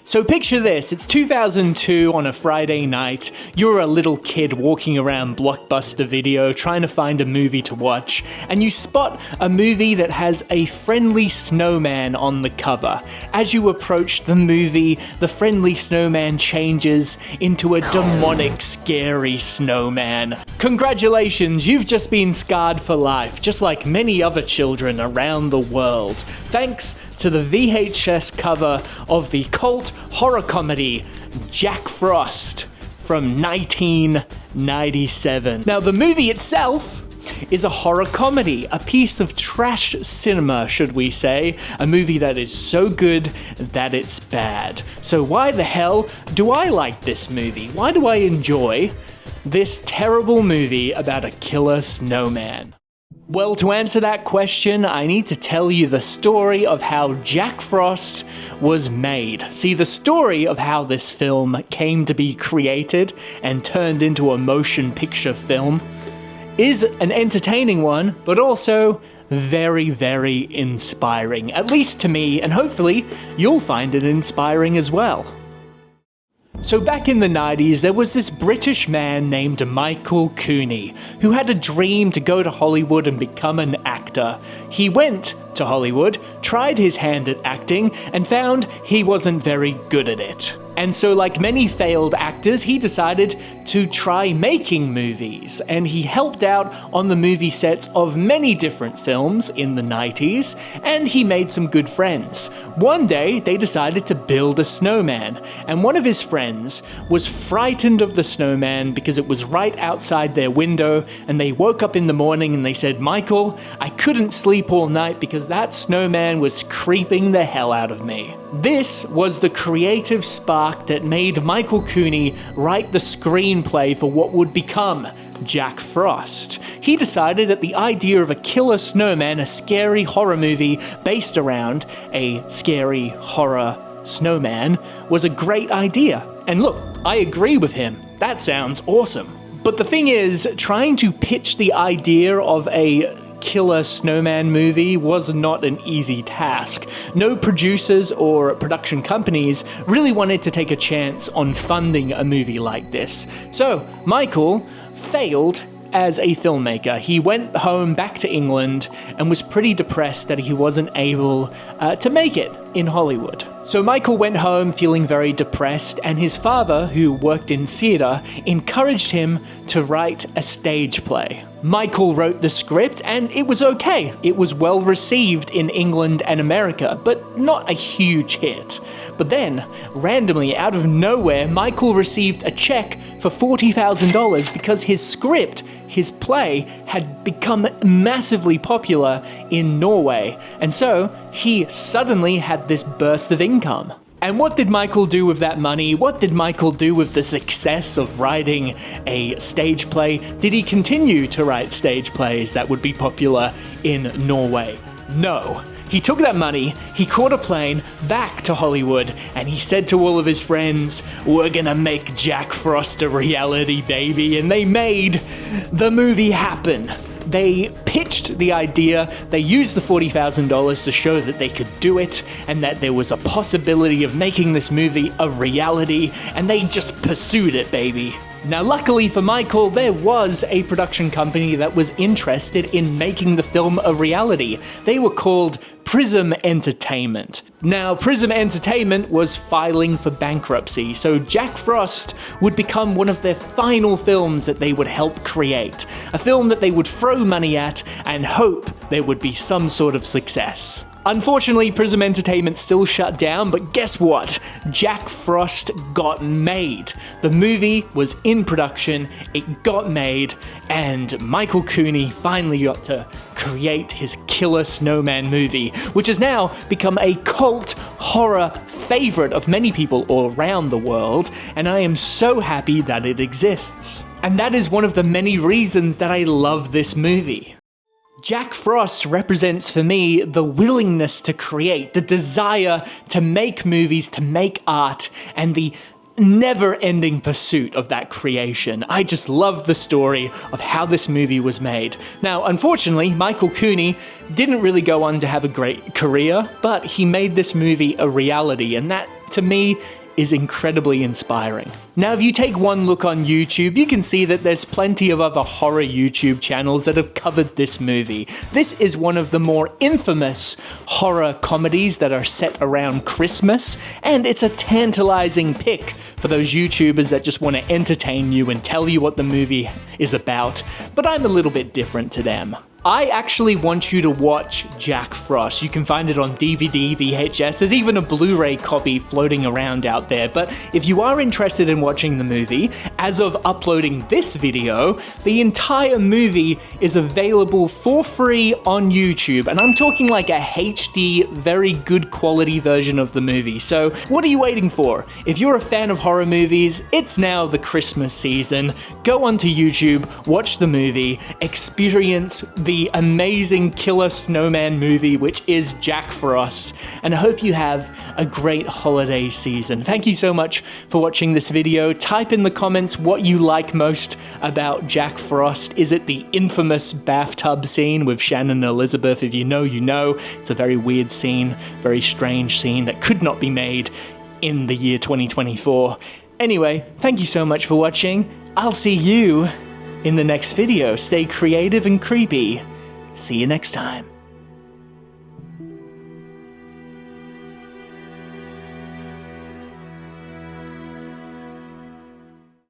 So picture this, it's 2002 on a Friday night, you're a little kid walking around Blockbuster Video trying to find a movie to watch, and you spot a movie that has a friendly snowman on the cover. As you approach the movie, the friendly snowman changes into a demonic, scary snowman. Congratulations, you've just been scarred for life, just like many other children around the world, thanks to the VHS cover of the cult horror comedy Jack Frost from 1997. Now, the movie itself is a horror comedy, a piece of trash cinema, should we say, a movie that is so good that it's bad. So why the hell do I like this movie? Why do I enjoy this terrible movie about a killer snowman? Well, to answer that question, I need to tell you the story of how Jack Frost was made. See, the story of how this film came to be created and turned into a motion picture film is an entertaining one, but also very, very inspiring. At least to me, and hopefully you'll find it inspiring as well. So back in the 90s, there was this British man named Michael Cooney, who had a dream to go to Hollywood and become an actor. He went to Hollywood, tried his hand at acting, and found he wasn't very good at it. And so, like many failed actors, he decided to try making movies, and he helped out on the movie sets of many different films in the 90s, and he made some good friends. One day, they decided to build a snowman, and one of his friends was frightened of the snowman because it was right outside their window, and they woke up in the morning and they said, "Michael, I couldn't sleep all night because that snowman was creeping the hell out of me." This was the creative spark that made Michael Cooney write the screenplay for what would become Jack Frost. He decided that the idea of a killer snowman, a scary horror movie based around a scary horror snowman, was a great idea. And look, I agree with him. That sounds awesome. But the thing is, trying to pitch the idea of a killer snowman movie was not an easy task. No producers or production companies really wanted to take a chance on funding a movie like this. So Michael failed as a filmmaker. He went home back to England and was pretty depressed that he wasn't able to make it in Hollywood. So Michael went home feeling very depressed, and his father, who worked in theatre, encouraged him to write a stage play. Michael wrote the script, and it was okay. It was well received in England and America, but not a huge hit. But then, randomly, out of nowhere, Michael received a check for $40,000 because his script, his play, had become massively popular in Norway. And so, he suddenly had this burst of income. And what did Michael do with that money? What did Michael do with the success of writing a stage play? Did he continue to write stage plays that would be popular in Norway? No. He took that money, he caught a plane back to Hollywood, and he said to all of his friends, "We're gonna make Jack Frost a reality, baby." And they made the movie happen. They pitched the idea, they used the $40,000 to show that they could do it, and that there was a possibility of making this movie a reality, and they just pursued it, baby. Now, luckily for Michael, there was a production company that was interested in making the film a reality. They were called Prism Entertainment. Now, Prism Entertainment was filing for bankruptcy, so Jack Frost would become one of their final films that they would help create. A film that they would throw money at and hope there would be some sort of success. Unfortunately, Prism Entertainment still shut down, but guess what? Jack Frost got made. The movie was in production, it got made, and Michael Cooney finally got to create his killer snowman movie, which has now become a cult horror favorite of many people all around the world, and I am so happy that it exists. And that is one of the many reasons that I love this movie. Jack Frost represents for me the willingness to create, the desire to make movies, to make art, and the never-ending pursuit of that creation. I just love the story of how this movie was made. Now, unfortunately, Michael Cooney didn't really go on to have a great career, but he made this movie a reality, and that to me, is incredibly inspiring. Now, if you take one look on YouTube, you can see that there's plenty of other horror YouTube channels that have covered this movie. This is one of the more infamous horror comedies that are set around Christmas, and it's a tantalizing pick for those YouTubers that just want to entertain you and tell you what the movie is about, but I'm a little bit different to them. I actually want you to watch Jack Frost. You can find it on DVD, VHS, there's even a Blu-ray copy floating around out there, but if you are interested in watching the movie, as of uploading this video, the entire movie is available for free on YouTube, and I'm talking like a HD, very good quality version of the movie, so what are you waiting for? If you're a fan of horror movies, it's now the Christmas season. Go onto YouTube, watch the movie, experience the amazing killer snowman movie, which is Jack Frost, and I hope you have a great holiday season. Thank you so much for watching this video. Type in the comments what you like most about Jack Frost. Is it the infamous bathtub scene with Shannon and Elizabeth? If you know, you know. It's a very weird scene, very strange scene that could not be made in the year 2024. Anyway, thank you so much for watching. I'll see you in the next video. Stay creative and creepy. See you next time.